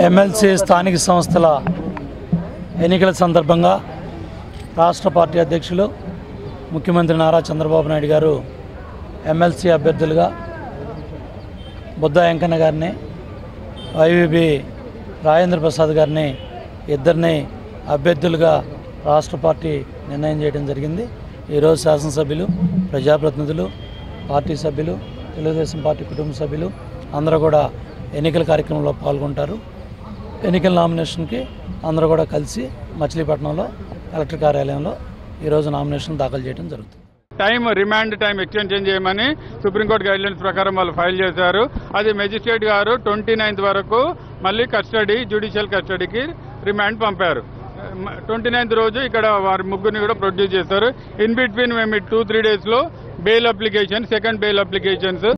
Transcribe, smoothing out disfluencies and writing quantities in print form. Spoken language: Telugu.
ఎమ్మెల్సీ స్థానిక సంస్థల ఎన్నికల సందర్భంగా రాష్ట్ర పార్టీ అధ్యక్షులు ముఖ్యమంత్రి నారా చంద్రబాబు నాయుడు గారు ఎమ్మెల్సీ అభ్యర్థులుగా బుద్ధా వెంకన్న గారిని వైవిబి రాజేంద్ర ప్రసాద్ గారిని ఇద్దరిని అభ్యర్థులుగా రాష్ట్ర పార్టీ నిర్ణయం చేయడం జరిగింది. ఈరోజు శాసనసభ్యులు, ప్రజాప్రతినిధులు, పార్టీ సభ్యులు, తెలుగుదేశం పార్టీ కుటుంబ సభ్యులు అందరూ కూడా ఎన్నికల కార్యక్రమంలో పాల్గొంటారు. ఎన్నికల నామినేషన్కి అందరూ కూడా కలిసి మచిలీపట్నంలో కలెక్టర్ కార్యాలయంలో ఈరోజు నామినేషన్ దాఖలు చేయడం జరుగుతుంది. రిమాండ్ టైం ఎక్స్టెన్షన్ చేయమని సుప్రీంకోర్టు గైడ్లైన్స్ ప్రకారం వాళ్ళు ఫైల్ చేశారు. అది మెజిస్ట్రేట్ గారు 29th వరకు మళ్ళీ జ్యుడిషియల్ కస్టడీకి రిమాండ్ పంపారు. 29th రోజు ఇక్కడ వారి ముగ్గురిని కూడా ప్రొడ్యూస్ చేస్తారు. ఇన్ బిట్వీన్ మేము 2-3 days లో bail application, second bail applications